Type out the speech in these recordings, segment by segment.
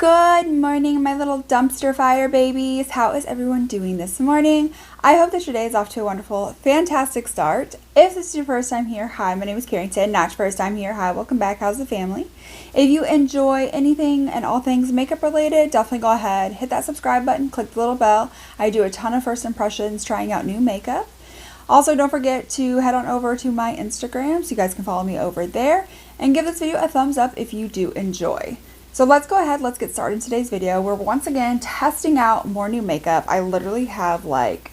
Good morning, my little dumpster fire babies. How is everyone doing this morning? I hope that your day is off to a wonderful, fantastic start. If this is your first time here, hi, my name is Carrington. Not your first time here, hi, welcome back. How's the family? If you enjoy anything and all things makeup related, definitely go ahead, hit that subscribe button, click the little bell. I do a ton of first impressions trying out new makeup. Also, don't forget to head on over to my Instagram so you guys can follow me over there and give this video a thumbs up if you do enjoy. So let's go ahead, let's get started in today's video. We're once again testing out more new makeup. I literally have like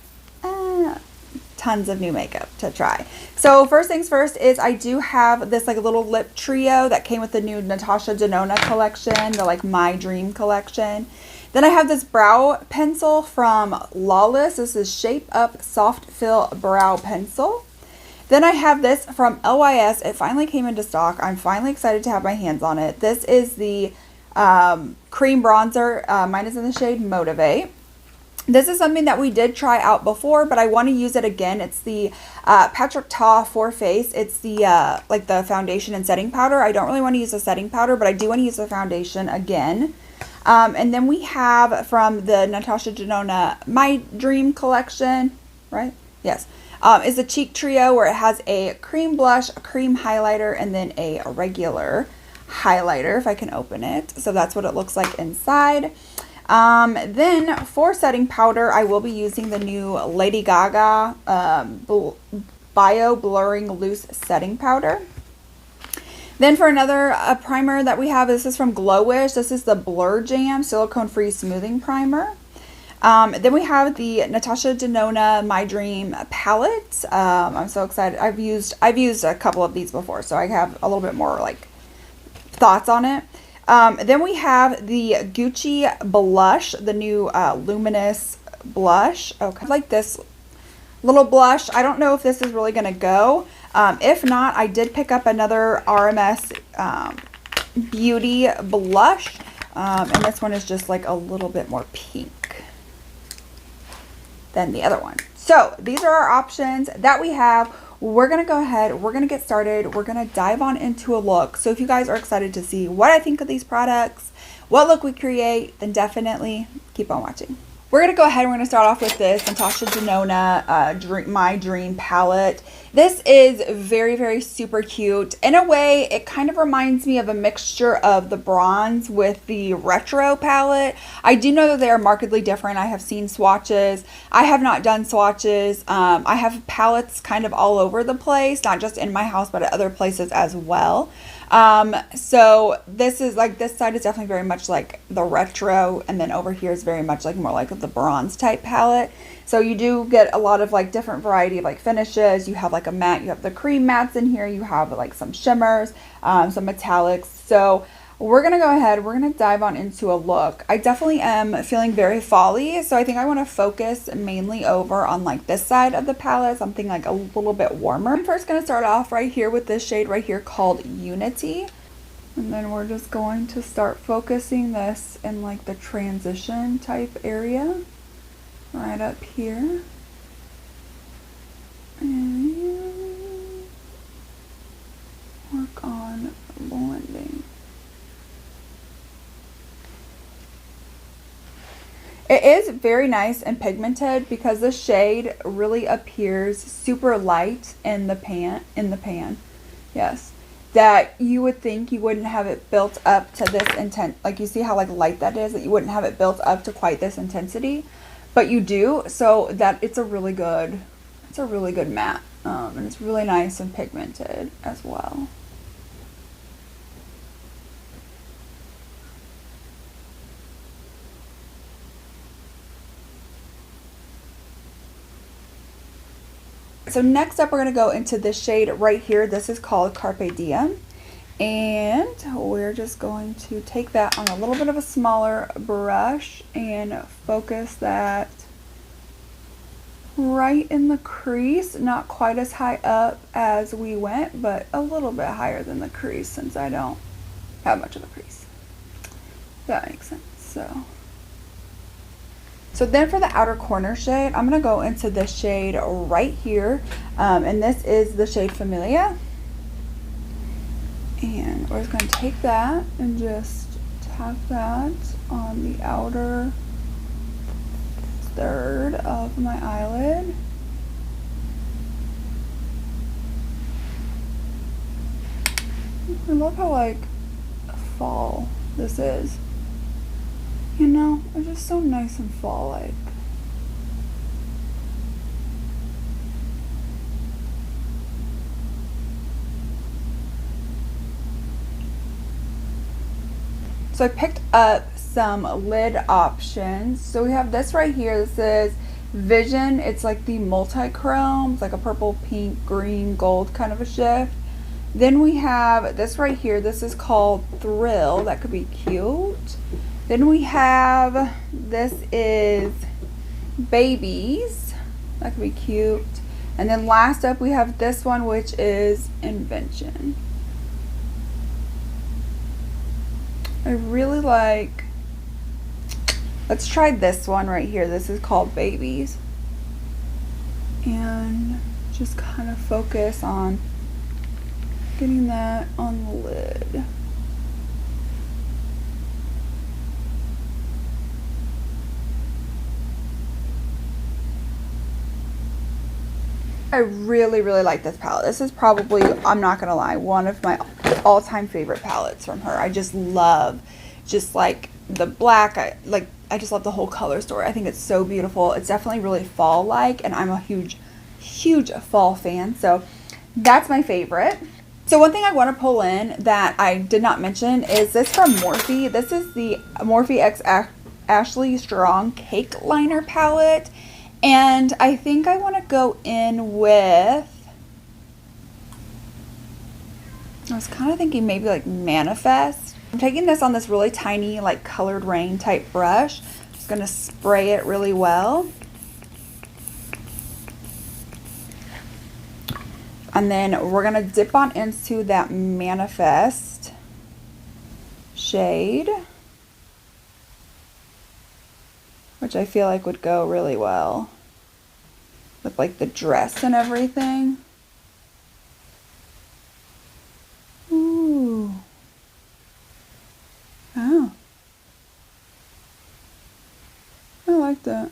tons of new makeup to try. So first things first is I do have this like a little lip trio that came with the new Natasha Denona collection, the like My Dream collection. Then I have this brow pencil from Lawless. This is Shape Up Soft Fill Brow Pencil. Then I have this from LYS. It finally came into stock. I'm finally excited to have my hands on it. This is the cream bronzer. Mine is in the shade Motivate. This is something that we did try out before, but I want to use it again. It's the Patrick Ta for Face. It's the like the foundation and setting powder. I don't really want to use the setting powder, but I do want to use the foundation again. And then we have from the Natasha Denona My Dream collection, right? Yes. Is a cheek trio where it has a cream blush, a cream highlighter, and then a regular highlighter, if I can open it. So that's what it looks like inside. Then for setting powder, I will be using the new Lady Gaga Bio Blurring Loose Setting Powder. Then for another primer that we have, this is from Glowish. This is the Blur Jam Silicone Free Smoothing Primer. Then we have the Natasha Denona My Dream palette. I'm so excited. I've used a couple of these before, so I have a little bit more like thoughts on it. Then we have the Gucci blush, the new luminous blush. Okay, I like this little blush. I don't know if this is really gonna go. If not, I did pick up another RMS Beauty blush, and this one is just like a little bit more pink than the other one. So these are our options that we have. We're gonna go ahead, we're gonna get started, we're gonna dive on into a look. So if you guys are excited to see what I think of these products, what look we create, then definitely keep on watching. We're gonna go ahead and we're gonna start off with this Natasha Denona My Dream palette. This is very, very super cute. In a way, it kind of reminds me of a mixture of the bronze with the retro palette. I do know that they are markedly different. I have seen swatches. I have not done swatches. I have palettes kind of all over the place, not just in my house, but at other places as well. So this is like, this side is definitely very much like the retro, and then over here is very much like more like the bronze type palette. So you do get a lot of like different variety of like finishes. You have like a matte, you have the cream mattes in here, you have like some shimmers, some metallics. So we're gonna go ahead, we're gonna dive on into a look. I definitely am feeling very fall-y, so I think I want to focus mainly over on like this side of the palette, something like a little bit warmer. I'm first gonna start off right here with this shade right here called Unity, and then we're just going to start focusing this in like the transition type area right up here. And work on blending. It is very nice and pigmented because the shade really appears super light in the pan. Yes. That you would think you wouldn't have it built up to this intent. Like you see how like light that is, that you wouldn't have it built up to quite this intensity, but you do. So that it's a really good matte. And it's really nice and pigmented as well. So next up, we're going to go into this shade right here. This is called Carpe Diem. And we're just going to take that on a little bit of a smaller brush and focus that right in the crease. Not quite as high up as we went, but a little bit higher than the crease since I don't have much of a crease. That makes sense. So then for the outer corner shade, I'm going to go into this shade right here. And this is the shade Familia. And we're just going to take that and just have that on the outer third of my eyelid. I love how like fall this is. You know, it's just so nice and fall-like. So I picked up some lid options. So we have this right here. This is Vision. It's like the multi-chrome. It's like a purple, pink, green, gold kind of a shift. Then we have this right here. This is called Thrill. That could be cute. Then we have, this is Babies. That could be cute. And then last up we have this one, which is Invention. I really like, let's try this one right here. This is called Babies. And just kind of focus on getting that on the lid. I really like this palette. This is probably, I'm not gonna lie, one of my all-time favorite palettes from her. I just love just like the black. I just love the whole color story. I think it's so beautiful. It's definitely really fall-like, and I'm a huge fall fan, so that's my favorite. So one thing I want to pull in that I did not mention is this from Morphe. This is the Morphe X Ashley Strong Cake Liner palette. And I think I want to go in with, I was kind of thinking maybe like Manifest. I'm taking this on this really tiny like Colored Rain type brush. Just going to spray it really well. And then we're going to dip on into that Manifest shade, which I feel like would go really well with like the dress and everything. Ooh. Oh. I like that.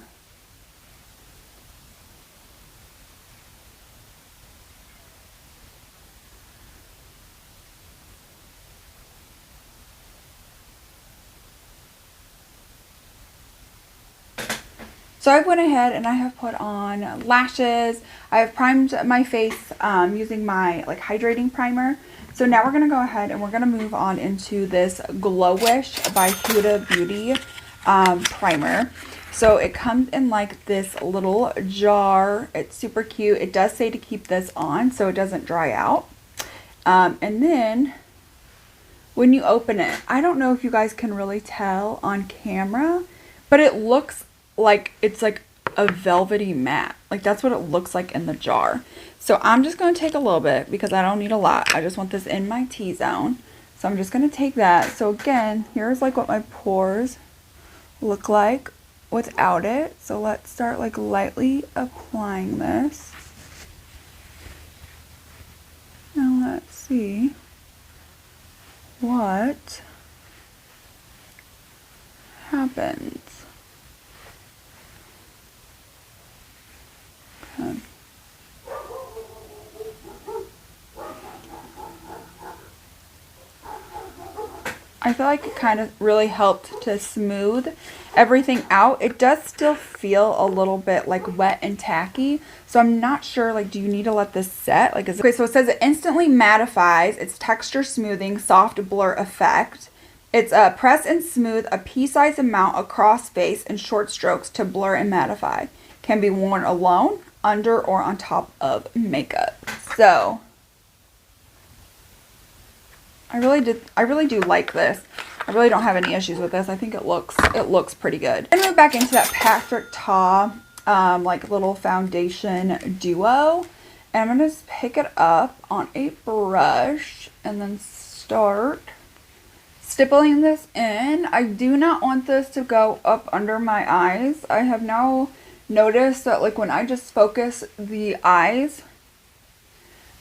So I went ahead and I have put on lashes. I have primed my face using my like hydrating primer. So now we're going to go ahead and we're going to move on into this Glowish by Huda Beauty primer. So it comes in like this little jar. It's super cute. It does say to keep this on so it doesn't dry out. And then when you open it, I don't know if you guys can really tell on camera, but it looks like it's like a velvety matte. Like that's what it looks like in the jar. So I'm just going to take a little bit because I don't need a lot. I just want this in my T-zone. So I'm just going to take that. So again, here's like what my pores look like without it. So let's start like lightly applying this. Now let's see what happens. Okay. I feel like it kind of really helped to smooth everything out. It does still feel a little bit like wet and tacky, so I'm not sure, like, do you need to let this set? Like, okay, so it says it instantly mattifies. It's texture smoothing, soft blur effect. It's press and smooth a pea-sized amount across face in short strokes to blur and mattify. Can be worn alone, under, or on top of makeup. So I really do like this. I really don't have any issues with this. I think it looks pretty good. And move back into that Patrick Ta like little foundation duo. And I'm gonna just pick it up on a brush and then start stippling this in. I do not want this to go up under my eyes. I have now noticed that like when I just focus the eyes,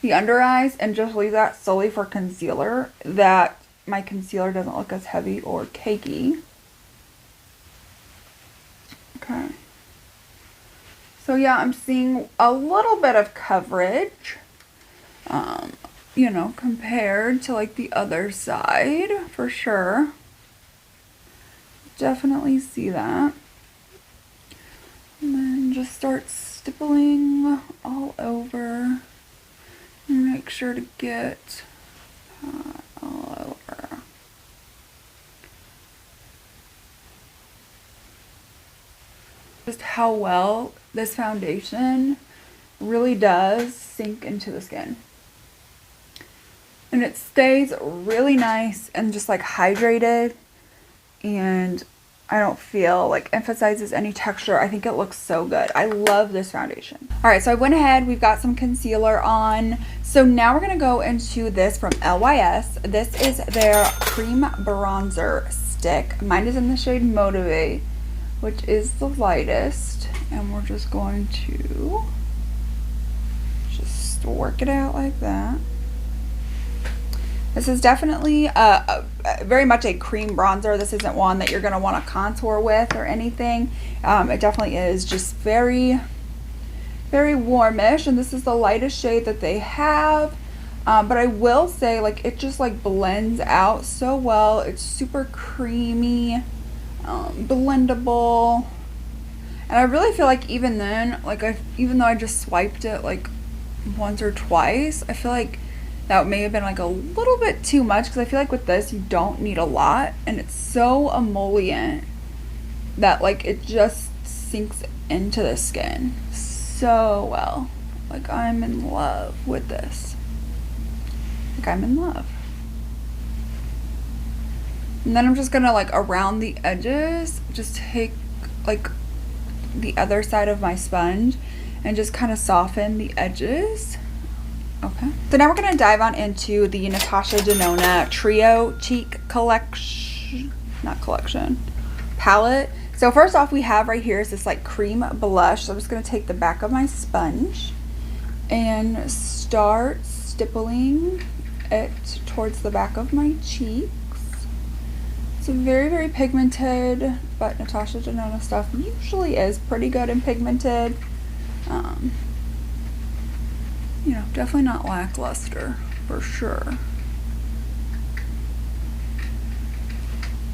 the under eyes, and just leave that solely for concealer, that my concealer doesn't look as heavy or cakey. Okay. So yeah, I'm seeing a little bit of coverage, you know, compared to like the other side, for sure. Definitely see that. And then just start stippling all over. And make sure to get all over. Just how well this foundation really does sink into the skin. And it stays really nice and just like hydrated, and I don't feel like emphasizes any texture. I think it looks so good. I love this foundation. All right, so I went ahead, we've got some concealer on. So now we're gonna go into this from LYS. This is their cream bronzer stick. Mine is in the shade Motivate, which is the lightest. And we're just going to just work it out like that. This is definitely very much a cream bronzer. This isn't one that you're going to want to contour with or anything. It definitely is just very, very warmish. And this is the lightest shade that they have. But I will say, like, it just like blends out so well. It's super creamy, blendable. And I really feel like even then, like, even though I just swiped it like once or twice, I feel like that may have been like a little bit too much, because I feel like with this you don't need a lot, and it's so emollient that like it just sinks into the skin so well. Like, I'm in love with this. Like, I'm in love. And then I'm just gonna, like, around the edges, just take like the other side of my sponge and just kind of soften the edges. Okay. So now we're going to dive on into the Natasha Denona Trio Cheek collection, palette. So first off, we have right here is this like cream blush. So I'm just going to take the back of my sponge and start stippling it towards the back of my cheeks. It's very, very pigmented, but Natasha Denona stuff usually is pretty good and pigmented. You know, definitely not lackluster, for sure.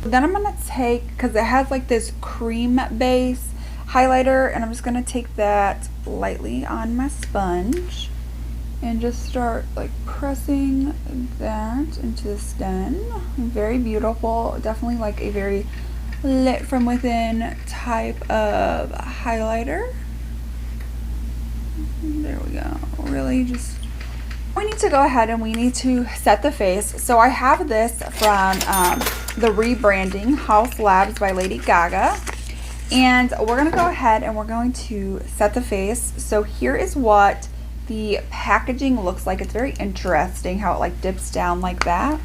Then I'm gonna take, because it has like this cream base highlighter, and I'm just gonna take that lightly on my sponge and just start like pressing that into the skin. Very beautiful, definitely like a very lit from within type of highlighter. There we go. Really just, we need to go ahead and we need to set the face. So I have this from the rebranding House Labs by Lady Gaga, and we're gonna go ahead and we're going to set the face. So here is what the packaging looks like. It's very interesting how it like dips down like that.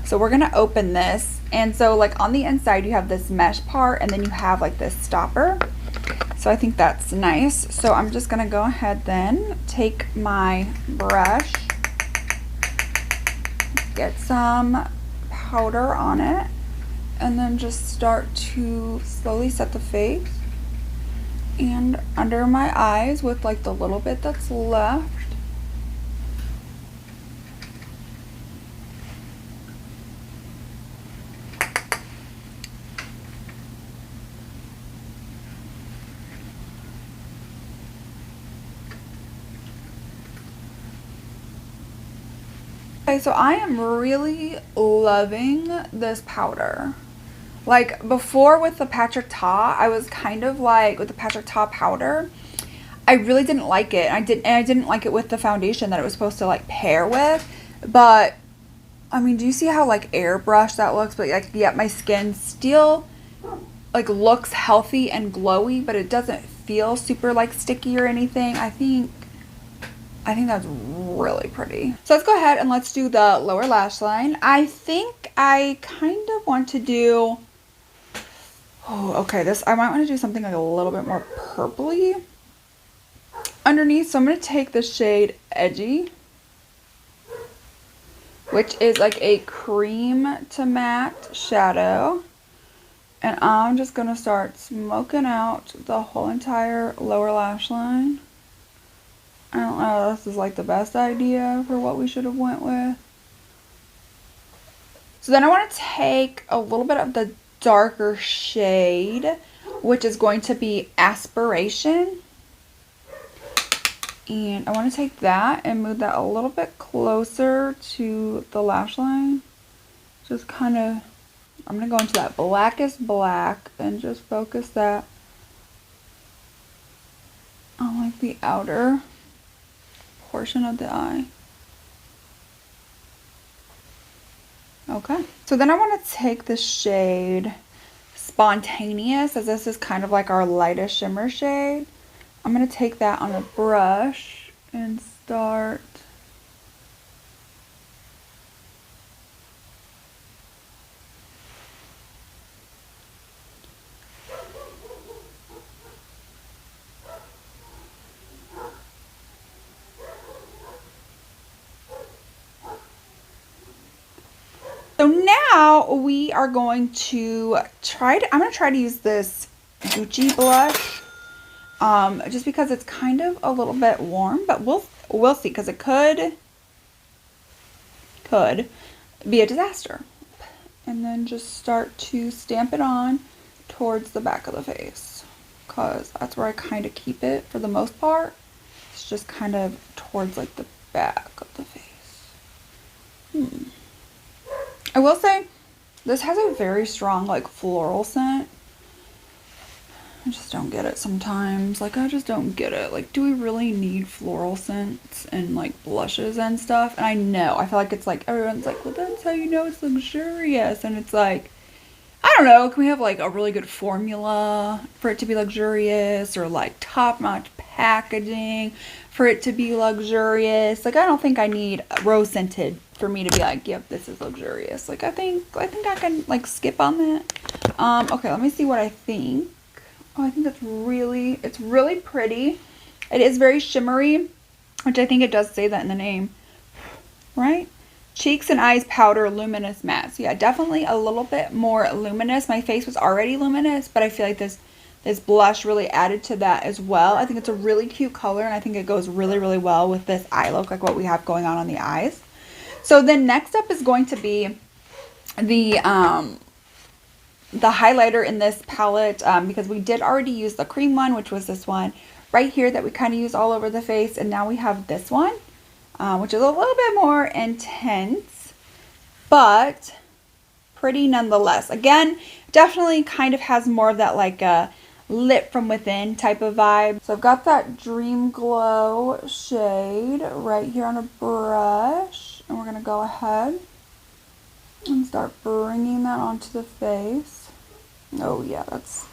So we're gonna open this, and so like on the inside you have this mesh part, and then you have like this stopper. So I think that's nice. So I'm just gonna go ahead then, take my brush, get some powder on it, and then just start to slowly set the face and under my eyes with like the little bit that's left. Okay, so I am really loving this powder. Like before with the Patrick Ta, I was kind of like, with the Patrick Ta powder, I really didn't like it. I didn't like it with the foundation that it was supposed to like pair with. But I mean, do you see how like airbrushed that looks? But like, yet my skin still like looks healthy and glowy, but it doesn't feel super like sticky or anything. I think that's really pretty. So let's go ahead and let's do the lower lash line. I think I kind of want to do, oh, okay, this, I might want to do something like a little bit more purpley underneath. So I'm going to take the shade Edgy, which is like a cream to matte shadow. And I'm just going to start smoking out the whole entire lower lash line. I don't know if this is like the best idea for what we should have went with. So then I want to take a little bit of the darker shade, which is going to be Aspiration. And I want to take that and move that a little bit closer to the lash line. Just kind of, I'm going to go into that blackest black and just focus that on like the outer portion of the eye. Okay, so then I want to take the shade Spontaneous, as this is kind of like our lightest shimmer shade. I'm going to take that on a brush and start So now we are going to I'm going to try to use this Gucci blush, just because it's kind of a little bit warm, but we'll see, because it could be a disaster. And then just start to stamp it on towards the back of the face, because that's where I kind of keep it for the most part. It's just kind of towards like the back of the face. I will say this has a very strong like floral scent. I just don't get it sometimes. Like, I just don't get it. Like, do we really need floral scents and like blushes and stuff? And I know, I feel like it's like everyone's like, well, that's how you know it's luxurious. And it's like, I don't know, can we have like a really good formula for it to be luxurious, or like top-notch packaging for it to be luxurious? Like, I don't think I need rose scented for me to be like, yep, this is luxurious. Like, I think I can like skip on that. Okay, let me see what I think. Oh, I think it's really pretty. It is very shimmery, which I think it does say that in the name, right? Cheeks and eyes powder luminous matte. So yeah, definitely a little bit more luminous. My face was already luminous, but I feel like this blush really added to that as well. I think it's a really cute color, and I think it goes really, really well with this eye look, like what we have going on the eyes. So then next up is going to be the highlighter in this palette, because we did already use the cream one, which was this one right here that we kind of used all over the face. And now we have this one, which is a little bit more intense, but pretty nonetheless. Again, definitely kind of has more of that like a lit from within type of vibe. So I've got that Dream Glow shade right here on a brush, and we're going to go ahead and start bringing that onto the face. Oh yeah, that's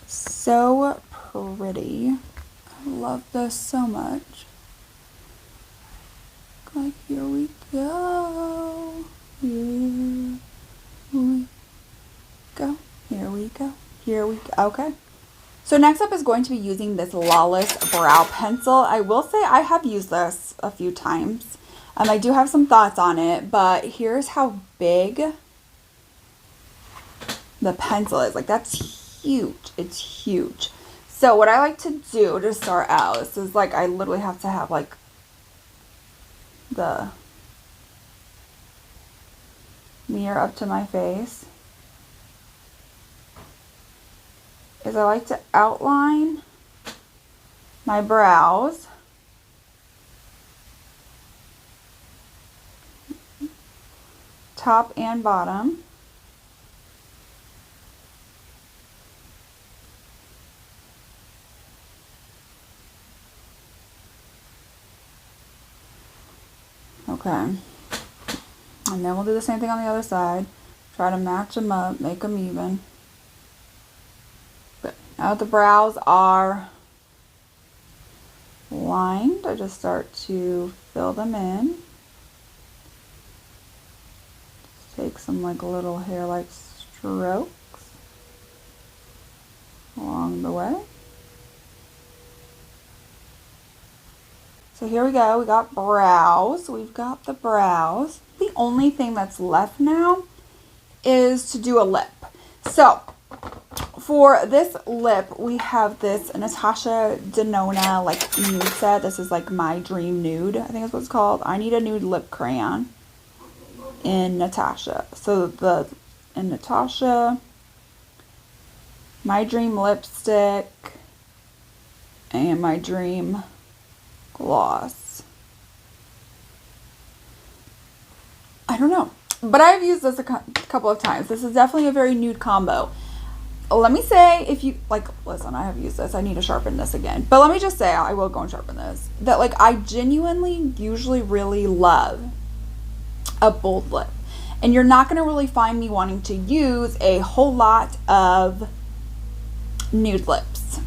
so pretty. I love this so much. Like, here we go. Here we go. Here we go. Here we go. Okay. So next up is going to be using this Lawless Brow Pencil. I will say I have used this a few times. I do have some thoughts on it, but here's how big the pencil is. Like, that's huge. It's huge. So what I like to do to start out, this is like, I literally have to have like the mirror up to my face, is I like to outline my brows. Top and bottom. Okay. And then we'll do the same thing on the other side. Try to match them up, make them even. But now that the brows are lined, I just start to fill them in. Take some like little hair-like strokes along the way. So here we go. We got brows. We've got the brows. the only thing that's left now is to do a lip. So for this lip, we have this Natasha Denona like nude set. This is like My Dream Nude, I think is what it's called. I Need a Nude Lip Crayon in Natasha. So in Natasha, My Dream Lipstick, and My Dream Gloss. I don't know, but I've used this a couple of times. This is definitely a very nude combo. Let me say, if you like, listen, I have used this. I need to sharpen this again. But let me just say, I will go and sharpen this. That like, I genuinely usually really love a bold lip. And you're not going to really find me wanting to use a whole lot of nude lips.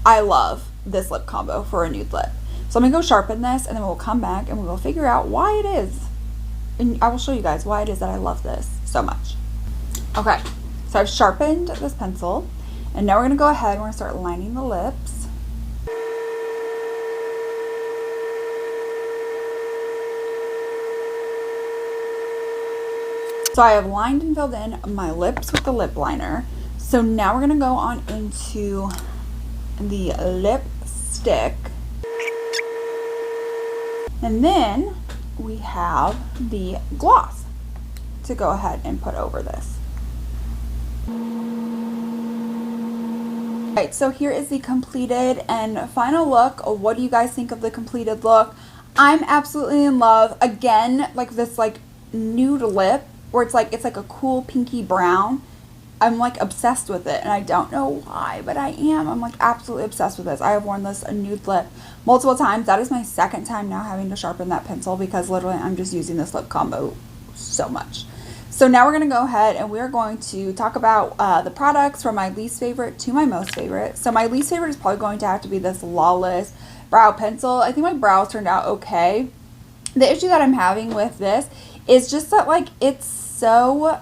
I love this lip combo for a nude lip. So I'm going to go sharpen this, and then we'll come back and we'll figure out why it is. And I will show you guys why it is that I love this so much. Okay. So I've sharpened this pencil, and now we're going to go ahead and we're going to start lining the lips. So I have lined and filled in my lips with the lip liner. So now we're going to go on into the lipstick. And then we have the gloss to go ahead and put over this. Alright, so here is the completed and final look. What do you guys think of the completed look? I'm absolutely in love. Again, like this like nude lip where it's like a cool pinky brown. I'm like obsessed with it, and I don't know why, but I am. I'm like absolutely obsessed with this. I have worn this a nude lip multiple times. That is my second time now having to sharpen that pencil because literally I'm just using this lip combo so much. So now we're going to go ahead and we're going to talk about the products from my least favorite to my most favorite. So my least favorite is probably going to have to be this Lawless brow pencil. I think my brows turned out okay. The issue that I'm having with this is just that like it's so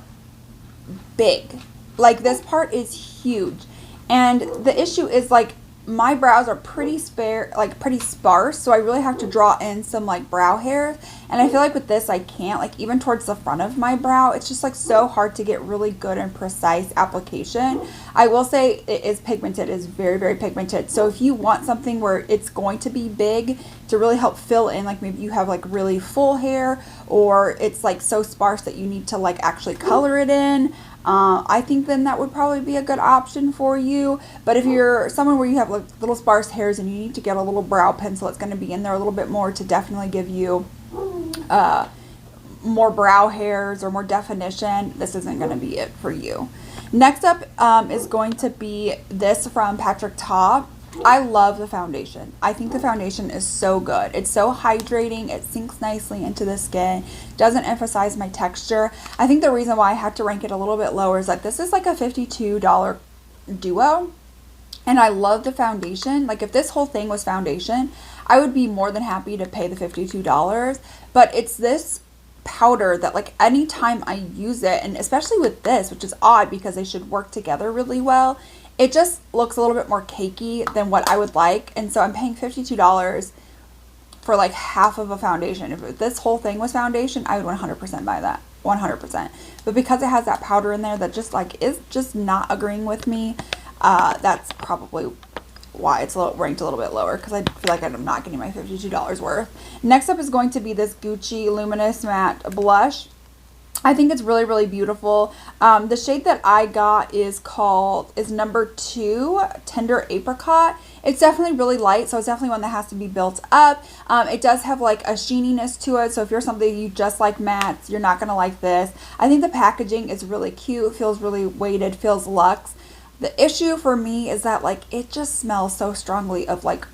big. Like this part is huge. And the issue is like my brows are pretty sparse, so I really have to draw in some like brow hairs, and I feel like with this I can't, like even towards the front of my brow it's just like so hard to get really good and precise application. I will say it is pigmented, it is very, very pigmented, so if you want something where it's going to be big to really help fill in, like maybe you have like really full hair or it's like so sparse that you need to like actually color it in, I think then that would probably be a good option for you. But if you're someone where you have like little sparse hairs and you need to get a little brow pencil, it's going to be in there a little bit more to definitely give you more brow hairs or more definition, this isn't going to be it for you. Next up is going to be this from Patrick Ta. I love the foundation. I think the foundation is so good. It's so hydrating. It sinks nicely into the skin. Doesn't emphasize my texture. I think the reason why I had to rank it a little bit lower is that this is like a $52 duo. And I love the foundation. Like if this whole thing was foundation, I would be more than happy to pay the $52. But it's this powder that like anytime I use it, and especially with this, which is odd because they should work together really well, it just looks a little bit more cakey than what I would like. And so I'm paying $52 for like half of a foundation. If this whole thing was foundation, I would 100% buy that. 100%. But because it has that powder in there that just like is just not agreeing with me, that's probably why it's ranked a little bit lower, because I feel like I'm not getting my $52 worth. Next up is going to be this Gucci Luminous Matte Blush. I think it's really, really beautiful. The shade that I got is number 2, Tender Apricot. It's definitely really light, so it's definitely one that has to be built up. It does have like a sheeniness to it, so if you're somebody you just like mattes, you're not going to like this. I think the packaging is really cute, feels really weighted, feels luxe. The issue for me is that like it just smells so strongly of like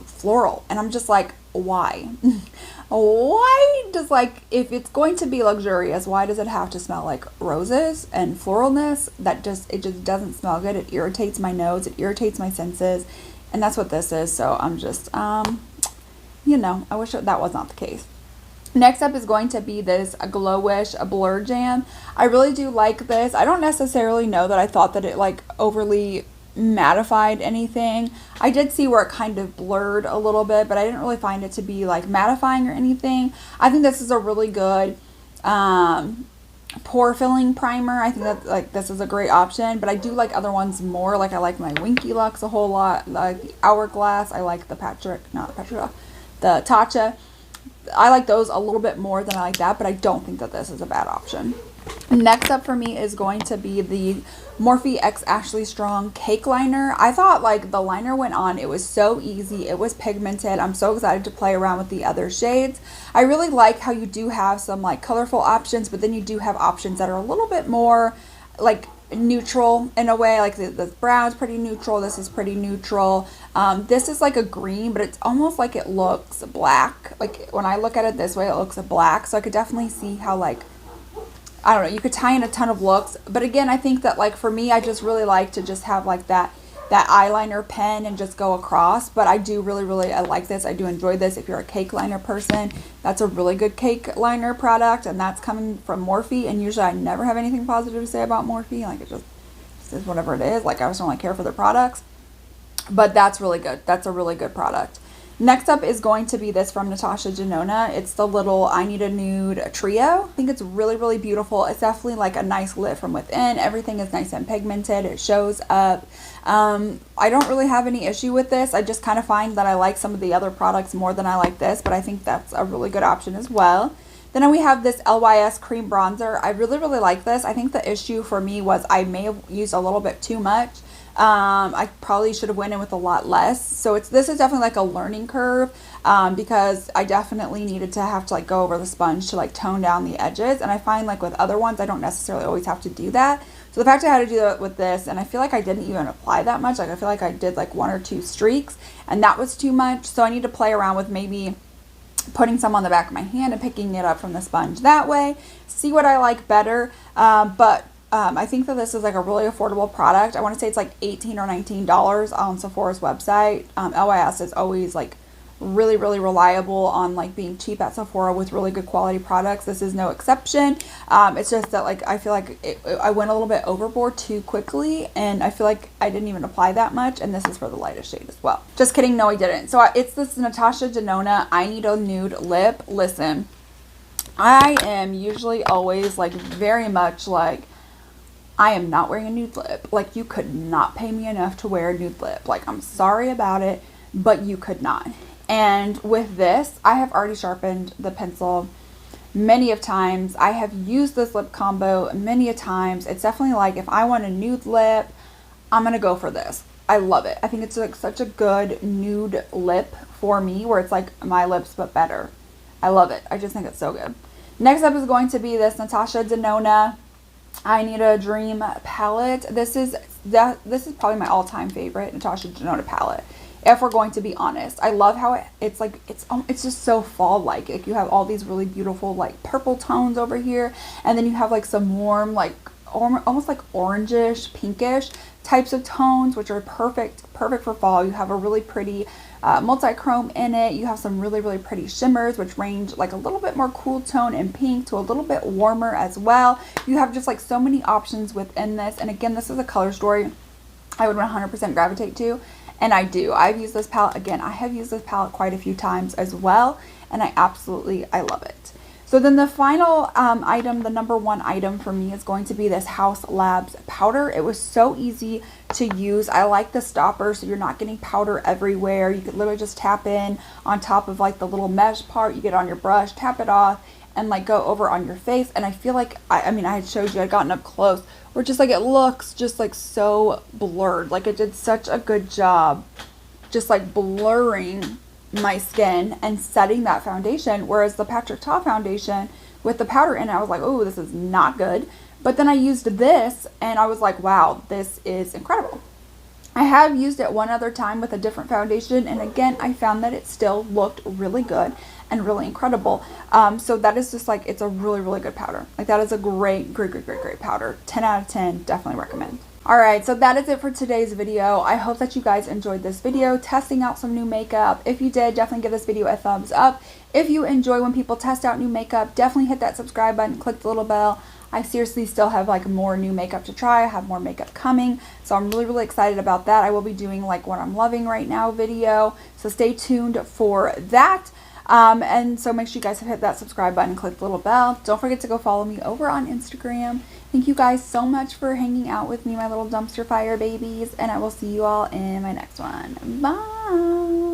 floral, and I'm just like, why? Why does, like, if it's going to be luxurious, why does it have to smell like roses and floralness? It just doesn't smell good. It irritates my nose, it irritates my senses, and that's what this is. So I'm just you know, I wish that was not the case. Next up is going to be this Glowish Blur Jam. I really do like this. I don't necessarily know that I thought that it like overly mattified anything. I did see where it kind of blurred a little bit, but I didn't really find it to be like mattifying or anything. I think this is a really good pore filling primer. I think that like this is a great option, but I do like other ones more. Like I like my Winky Lux a whole lot, like the Hourglass. I like the the Tatcha. I like those a little bit more than I like that, but I don't think that this is a bad option. Next up for me is going to be the Morphe X Ashley Strong Cake Liner. I thought like the liner went on. It was so easy. It was pigmented. I'm so excited to play around with the other shades. I really like how you do have some like colorful options, but then you do have options that are a little bit more like neutral in a way. Like the brown's pretty neutral. This is pretty neutral. This is like a green, but it's almost like it looks black. Like when I look at it this way, it looks black. So I could definitely see how like, I don't know, you could tie in a ton of looks. But again, I think that like for me, I just really like to just have like that eyeliner pen and just go across. But I do really, I like this. I do enjoy this. If you're a cake liner person, that's a really good cake liner product, and that's coming from Morphe. And usually I never have anything positive to say about Morphe. Like it just is whatever it is. Like I just don't really care for their products. But that's really good. That's a really good product. Next up is going to be this from Natasha Denona. It's the little I Need a Nude Trio. I think it's really beautiful. It's definitely like a nice lit from within. Everything is nice and pigmented. It shows up. I don't really have any issue with this. I just kind of find that I like some of the other products more than I like this, but I think that's a really good option as well. Then we have this LYS Cream Bronzer. I really like this. I think the issue for me was I may have used a little bit too much. I probably should have went in with a lot less. So this is definitely like a learning curve, because I definitely needed to have to like go over the sponge to like tone down the edges. And I find like with other ones, I don't necessarily always have to do that. So the fact I had to do that with this, and I feel like I didn't even apply that much. Like I feel like I did like 1 or 2 streaks, and that was too much. So I need to play around with maybe putting some on the back of my hand and picking it up from the sponge that way, see what I like better. I think that this is like a really affordable product. I want to say it's like $18 or $19 on Sephora's website. LYS is always like really reliable on like being cheap at Sephora with really good quality products. This is no exception. It's just that like I feel like I went a little bit overboard too quickly, and I feel like I didn't even apply that much, and this is for the lightest shade as well. Just kidding, no I didn't. So it's this Natasha Denona I Need a Nude Lip. Listen, I am usually always like very much like, I am not wearing a nude lip. Like you could not pay me enough to wear a nude lip. Like I'm sorry about it, but you could not. And with this, I have already sharpened the pencil many of times. I have used this lip combo many a times. It's definitely like if I want a nude lip, I'm going to go for this. I love it. I think it's like such a good nude lip for me, where it's like my lips but better. I love it. I just think it's so good. Next up is going to be this Natasha Denona I Need a Dream palette. This is probably my all-time favorite Natasha Denona palette, if we're going to be honest. I love how it's like it's just so fall-like. Like you have all these really beautiful like purple tones over here, and then you have like some warm like almost like orangish, pinkish types of tones, which are perfect for fall. You have a really pretty multi-chrome in it. You have some really pretty shimmers, which range like a little bit more cool tone and pink to a little bit warmer as well. You have just like so many options within this. And again, this is a color story I would 100% gravitate to. And I do. I've used this palette. Again, I have used this palette quite a few times as well. And I love it. So then the final item, the number 1 item for me is going to be this Haus Labs powder. It was so easy to use. I like the stopper, so you're not getting powder everywhere. You could literally just tap in on top of like the little mesh part. You get on your brush, tap it off, and like go over on your face. And I feel like, I mean, I had showed you, I'd gotten up close, where just like it looks just like so blurred. Like it did such a good job just like blurring my skin and setting that foundation, whereas the Patrick Ta foundation with the powder in it, I was like, oh, this is not good. But then I used this and I was like, wow, this is incredible. I have used it one other time with a different foundation, and again, I found that it still looked really good and really incredible. So that is just like, it's a really good powder. Like that is a great powder. 10 out of 10, definitely recommend. Alright, so that is it for today's video. I hope that you guys enjoyed this video, testing out some new makeup. If you did, definitely give this video a thumbs up. If you enjoy when people test out new makeup, definitely hit that subscribe button, click the little bell. I seriously still have like more new makeup to try. I have more makeup coming, so I'm really excited about that. I will be doing like what I'm loving right now video, so stay tuned for that. And so make sure you guys have hit that subscribe button, click the little bell. Don't forget to go follow me over on Instagram. Thank you guys so much for hanging out with me, my little dumpster fire babies, and I will see you all in my next one. Bye!